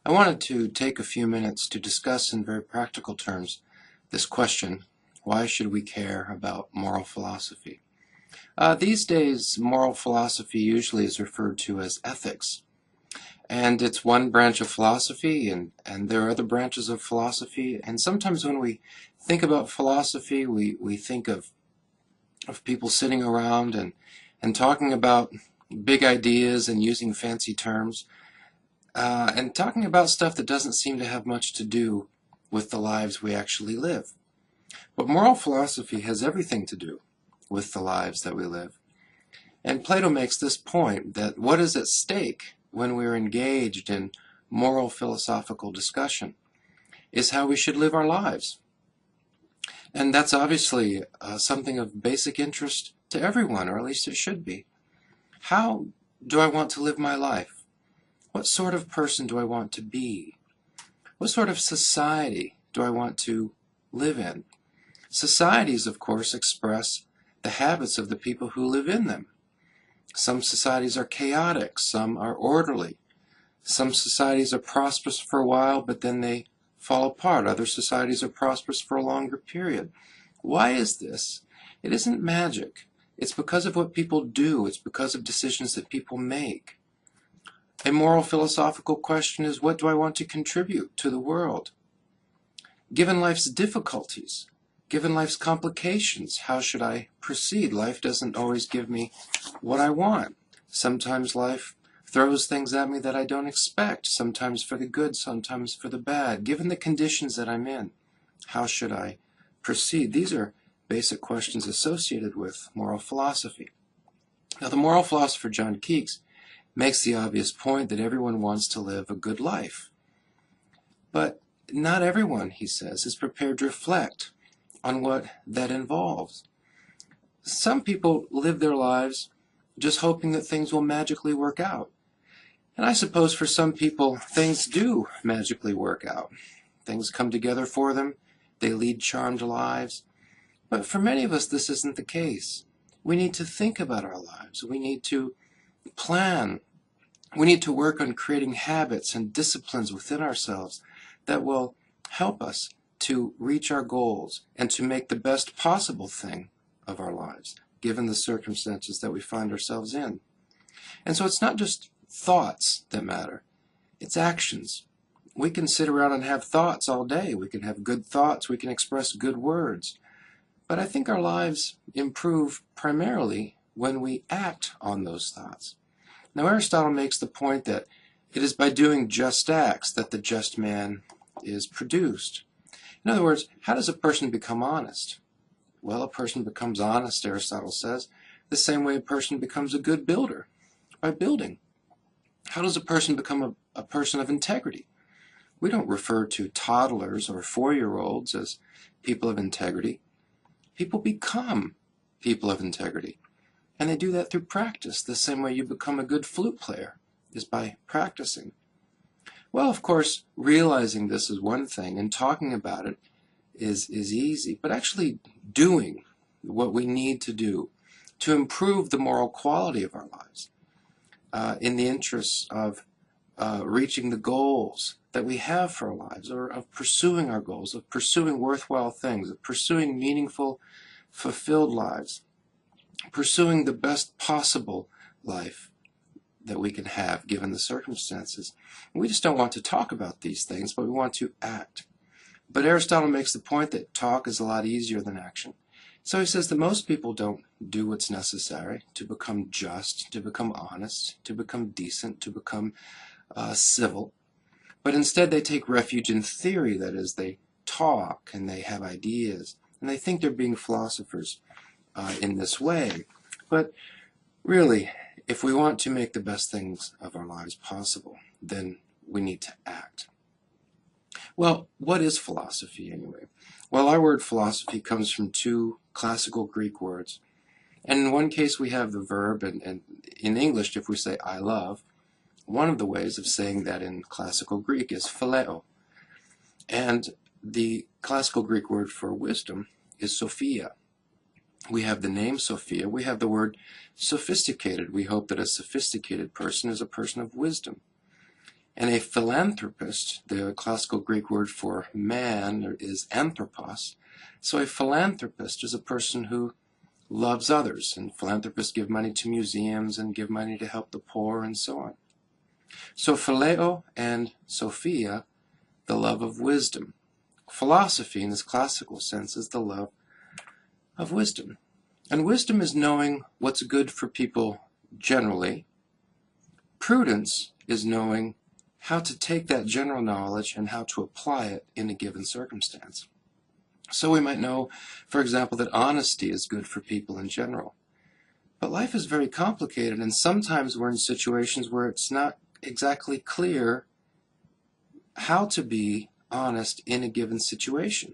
I wanted to take a few minutes to discuss in very practical terms this question: why should we care about moral philosophy? These days, moral philosophy usually is referred to as ethics, and it's one branch of philosophy, and there are other branches of philosophy, and sometimes when we think about philosophy, we think of people sitting around and talking about big ideas and using fancy terms. And talking about stuff that doesn't seem to have much to do with the lives we actually live. But moral philosophy has everything to do with the lives that we live. And Plato makes this point that what is at stake when we're engaged in moral philosophical discussion is how we should live our lives. And that's obviously something of basic interest to everyone, or at least it should be. How do I want to live my life? What sort of person do I want to be? What sort of society do I want to live in? Societies, of course, express the habits of the people who live in them. Some societies are chaotic, some are orderly. Some societies are prosperous for a while, but then they fall apart. Other societies are prosperous for a longer period. Why is this? It isn't magic. It's because of what people do. It's because of decisions that people make. A moral philosophical question is, what do I want to contribute to the world? Given life's difficulties, given life's complications, how should I proceed? Life doesn't always give me what I want. Sometimes life throws things at me that I don't expect, sometimes for the good, sometimes for the bad. Given the conditions that I'm in, how should I proceed? These are basic questions associated with moral philosophy. Now, the moral philosopher John Keats makes the obvious point that everyone wants to live a good life. But not everyone, he says, is prepared to reflect on what that involves. Some people live their lives just hoping that things will magically work out. And I suppose for some people, things do magically work out. Things come together for them. They lead charmed lives. But for many of us, this isn't the case. We need to think about our lives. We need to plan. We need to work on creating habits and disciplines within ourselves that will help us to reach our goals and to make the best possible thing of our lives, given the circumstances that we find ourselves in. And so it's not just thoughts that matter, it's actions. We can sit around and have thoughts all day. We can have good thoughts, we can express good words. But I think our lives improve primarily when we act on those thoughts. Now, Aristotle makes the point that it is by doing just acts that the just man is produced. In other words, how does a person become honest? Well, a person becomes honest, Aristotle says, the same way a person becomes a good builder, by building. How does a person become a person of integrity? We don't refer to toddlers or 4-year-olds as people of integrity. People become people of integrity. And they do that through practice, the same way you become a good flute player, is by practicing. Well, of course, realizing this is one thing, and talking about it is easy, but actually doing what we need to do to improve the moral quality of our lives in the interests of reaching the goals that we have for our lives, or of pursuing our goals, of pursuing worthwhile things, of pursuing meaningful, fulfilled lives, pursuing the best possible life that we can have given the circumstances. We just don't want to talk about these things, but we want to act. But Aristotle makes the point that talk is a lot easier than action. So he says that most people don't do what's necessary to become just, to become honest, to become decent, to become civil. But instead they take refuge in theory, that is, they talk and they have ideas, and they think they're being philosophers in this way. But really, if we want to make the best things of our lives possible, then we need to act. Well, what is philosophy anyway? Well, our word philosophy comes from two classical Greek words. And in one case we have the verb, and in English, if we say I love, one of the ways of saying that in classical Greek is phileo. And the classical Greek word for wisdom is sophia. We have the name Sophia. We have the word sophisticated. We hope that a sophisticated person is a person of wisdom. And a philanthropist, the classical Greek word for man is anthropos. So a philanthropist is a person who loves others, and philanthropists give money to museums and give money to help the poor and so on. So phileo and sophia, the love of wisdom. Philosophy in this classical sense is the love of wisdom. And wisdom is knowing what's good for people generally. Prudence is knowing how to take that general knowledge and how to apply it in a given circumstance. So we might know, for example, that honesty is good for people in general. But life is very complicated, and sometimes we're in situations where it's not exactly clear how to be honest in a given situation.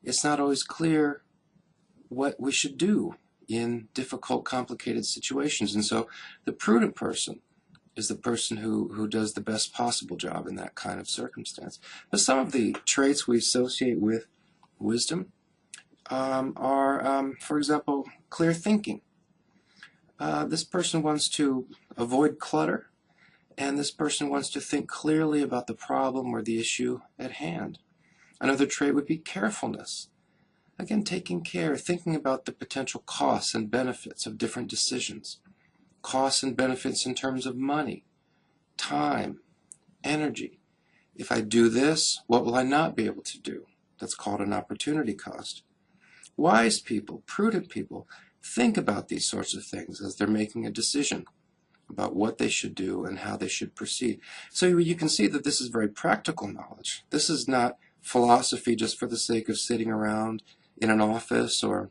It's not always clear what we should do in difficult, complicated situations. And so the prudent person is the person who does the best possible job in that kind of circumstance. But some of the traits we associate with wisdom are, for example, clear thinking. This person wants to avoid clutter, and this person wants to think clearly about the problem or the issue at hand. Another trait would be carefulness. Again, taking care, thinking about the potential costs and benefits of different decisions. Costs and benefits in terms of money, time, energy. If I do this, what will I not be able to do? That's called an opportunity cost. Wise people, prudent people, think about these sorts of things as they're making a decision about what they should do and how they should proceed. So you can see that this is very practical knowledge. This is not philosophy just for the sake of sitting around in an office or,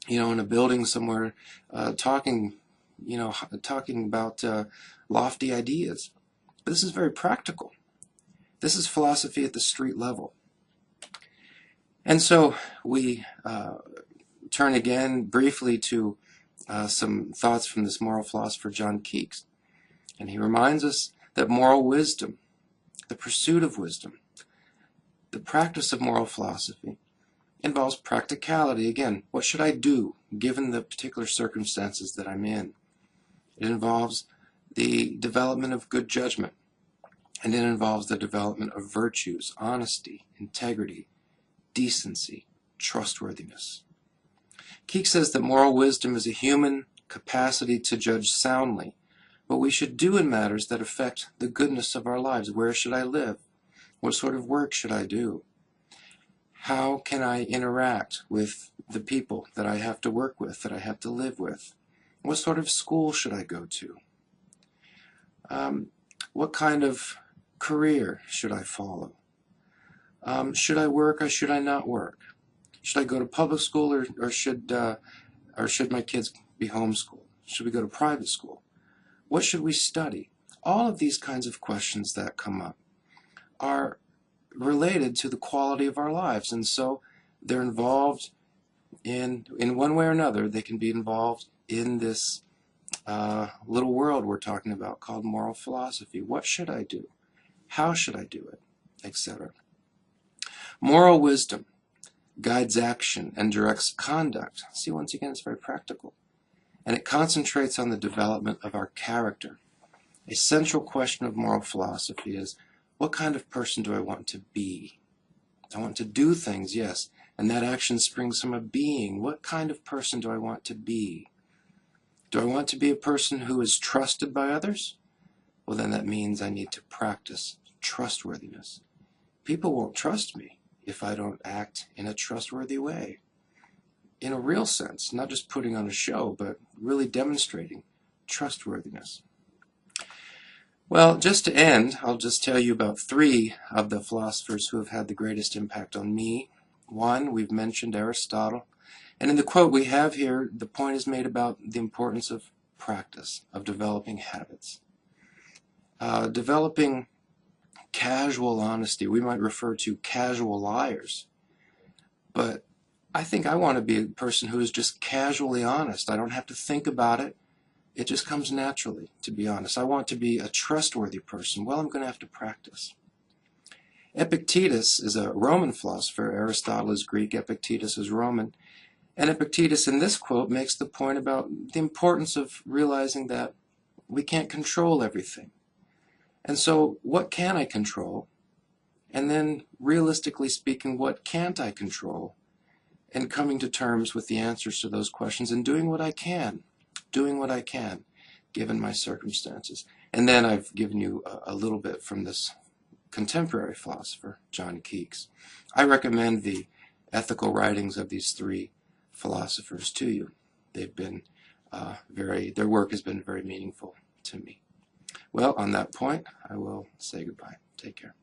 in a building somewhere, talking about lofty ideas. But this is very practical. This is philosophy at the street level. And so we turn again briefly to some thoughts from this moral philosopher John Keats. And he reminds us that moral wisdom, the pursuit of wisdom, the practice of moral philosophy, involves practicality. Again, what should I do given the particular circumstances that I'm in? It involves the development of good judgment, and it involves the development of virtues, honesty, integrity, decency, trustworthiness. Keats says that moral wisdom is a human capacity to judge soundly what we should do in matters that affect the goodness of our lives. Where should I live? What sort of work should I do? How can I interact with the people that I have to work with, that I have to live with? What sort of school should I go to? What kind of career should I follow? Should I work or should I not work? Should I go to public school or should my kids be homeschooled? Should we go to private school? What should we study? All of these kinds of questions that come up are related to the quality of our lives, and so they're involved in one way or another. They can be involved in this little world we're talking about called moral philosophy. What should I do? How should I do it? Etc. Moral wisdom guides action and directs conduct. See, once again, it's very practical. And it concentrates on the development of our character. A central question of moral philosophy is, what kind of person do I want to be? I want to do things, yes, and that action springs from a being. What kind of person do I want to be? Do I want to be a person who is trusted by others? Well, then that means I need to practice trustworthiness. People won't trust me if I don't act in a trustworthy way. In a real sense, not just putting on a show, but really demonstrating trustworthiness. Well, just to end, I'll just tell you about three of the philosophers who have had the greatest impact on me. One, we've mentioned Aristotle. And in the quote we have here, the point is made about the importance of practice, of developing habits. Developing casual honesty. We might refer to casual liars. But I think I want to be a person who is just casually honest. I don't have to think about it. It just comes naturally, to be honest. I want to be a trustworthy person. Well, I'm going to have to practice. Epictetus is a Roman philosopher. Aristotle is Greek. Epictetus is Roman. And Epictetus in this quote makes the point about the importance of realizing that we can't control everything. And so what can I control? And then, realistically speaking, what can't I control? And coming to terms with the answers to those questions and doing what I can, given my circumstances. And then I've given you a little bit from this contemporary philosopher, John Keats. I recommend the ethical writings of these three philosophers to you. They've been their work has been very meaningful to me. Well, on that point, I will say goodbye. Take care.